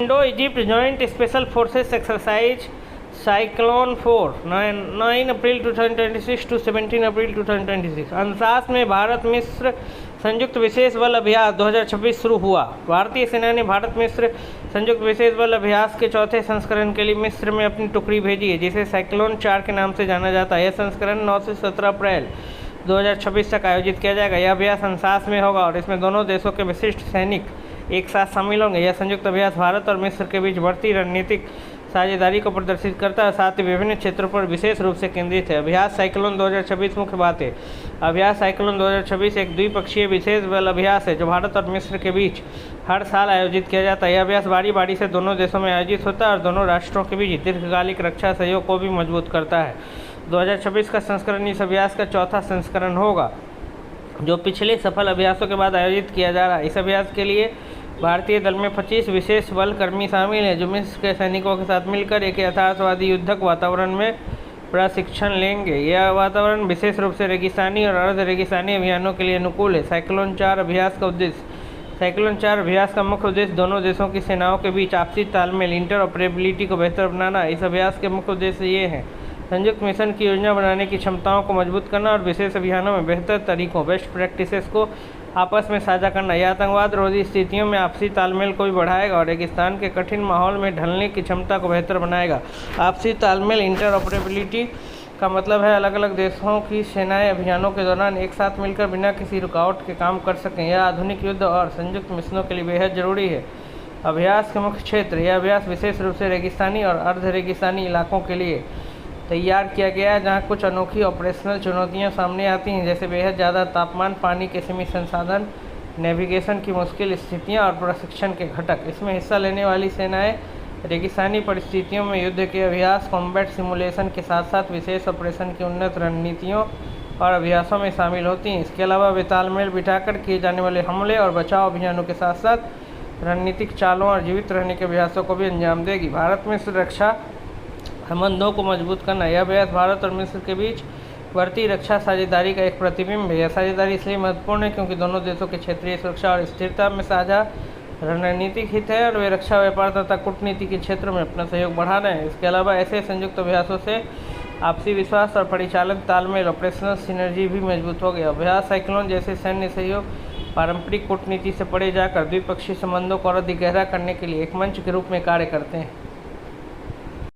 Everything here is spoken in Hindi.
Indo Egypt joint special forces exercise cyclone 4 9 April 2026 to 17 April 2026। Anshas में भारत मिस्र संयुक्त विशेष बल अभ्यास 2026 शुरू हुआ। भारतीय सेना ने भारत मिस्र संयुक्त विशेष बल अभ्यास के चौथे संस्करण के लिए मिस्र में अपनी टुकड़ी भेजी है, जिसे साइक्लोन 4 के नाम से जाना जाता है। यह संस्करण 9 से 17 अप्रैल 2026 तक आयोजित किया जाएगा। यह अभ्यास अंशास में होगा और इसमें दोनों देशों के विशिष्ट सैनिक एक साथ शामिल होंगे। यह संयुक्त अभ्यास भारत और मिस्र के बीच बढ़ती रणनीतिक साझेदारी को प्रदर्शित करता है, साथ ही विभिन्न क्षेत्रों पर विशेष रूप से केंद्रित है। अभ्यास साइक्लोन 2026 मुख्य बातें। अभ्यास साइक्लोन 2026 एक द्विपक्षीय विशेष बल अभ्यास है जो भारत और मिस्र के बीच हर साल आयोजित किया जाता है। यह अभ्यास बारी बारी से दोनों देशों में आयोजित होता है और दोनों राष्ट्रों के बीच दीर्घकालिक रक्षा सहयोग को भी मजबूत करता है। 2026 का संस्करण इस अभ्यास का चौथा संस्करण होगा, जो पिछले सफल अभ्यासों के बाद आयोजित किया जा रहा है। इस अभ्यास के लिए भारतीय दल में 25 विशेष बल कर्मी शामिल हैं, जो मिस्र के सैनिकों के साथ मिलकर एक यथार्थवादी युद्धक वातावरण में प्रशिक्षण लेंगे। यह वातावरण विशेष रूप से रेगिस्तानी और अर्ध रेगिस्तानी अभियानों के लिए अनुकूल है। साइक्लोन 4 अभ्यास का उद्देश्य। साइक्लोन 4 अभ्यास का मुख्य उद्देश्य दोनों देशों की सेनाओं के बीच आपसी तालमेल इंटरऑपरेबिलिटी को बेहतर बनाना। इस अभ्यास के मुख्य उद्देश्य ये हैं: संयुक्त मिशन की योजना बनाने की क्षमताओं को मजबूत करना और विशेष अभियानों में बेहतर तरीकों बेस्ट प्रैक्टिसेस को आपस में साझा करना। यह आतंकवाद रोधी स्थितियों में आपसी तालमेल को भी बढ़ाएगा और रेगिस्तान के कठिन माहौल में ढलने की क्षमता को बेहतर बनाएगा। आपसी तालमेल इंटरऑपरेबिलिटी का मतलब है अलग अलग देशों की सेनाएं अभियानों के दौरान एक साथ मिलकर बिना किसी रुकावट के काम कर सकें। यह आधुनिक युद्ध और संयुक्त मिशनों के लिए बेहद जरूरी है। अभ्यास के मुख्य क्षेत्र। यह अभ्यास विशेष रूप से रेगिस्तानी और अर्ध रेगिस्तानी इलाकों के लिए तैयार किया गया है, जहां कुछ अनोखी ऑपरेशनल चुनौतियां सामने आती हैं, जैसे बेहद ज़्यादा तापमान, पानी के सीमित संसाधन, नेविगेशन की मुश्किल स्थितियां और प्रशिक्षण के घटक। इसमें हिस्सा लेने वाली सेनाएं रेगिस्तानी परिस्थितियों में युद्ध के अभ्यास, कॉम्बैट सिमुलेशन के साथ साथ विशेष ऑपरेशन की उन्नत रणनीतियों और अभ्यासों में शामिल होती हैं। इसके अलावा वे तालमेल बिठाकर किए जाने वाले हमले और बचाव अभियानों के साथ साथ रणनीतिक चालों और जीवित रहने के अभ्यासों को भी अंजाम देगी। भारत में सुरक्षा संबंधों को मजबूत करना। यह अभ्यास भारत और मिस्र के बीच बढ़ती रक्षा साझेदारी का एक प्रतिबिंब है। यह साझेदारी इसलिए महत्वपूर्ण है क्योंकि दोनों देशों के क्षेत्रीय सुरक्षा और स्थिरता में साझा रणनीतिक हित है और वे रक्षा, व्यापार तथा कूटनीति के क्षेत्र में अपना सहयोग बढ़ा रहे हैं। इसके अलावा ऐसे संयुक्त अभ्यासों से आपसी विश्वास और परिचालन तालमेल, ऑपरेशनल सिनर्जी भी मजबूत हो गया। अभ्यास साइक्लोन जैसे सैन्य सहयोग पारंपरिक कूटनीति से परे जाकर द्विपक्षीय संबंधों को और अधिक गहरा करने के लिए एक मंच के रूप में कार्य करते हैं।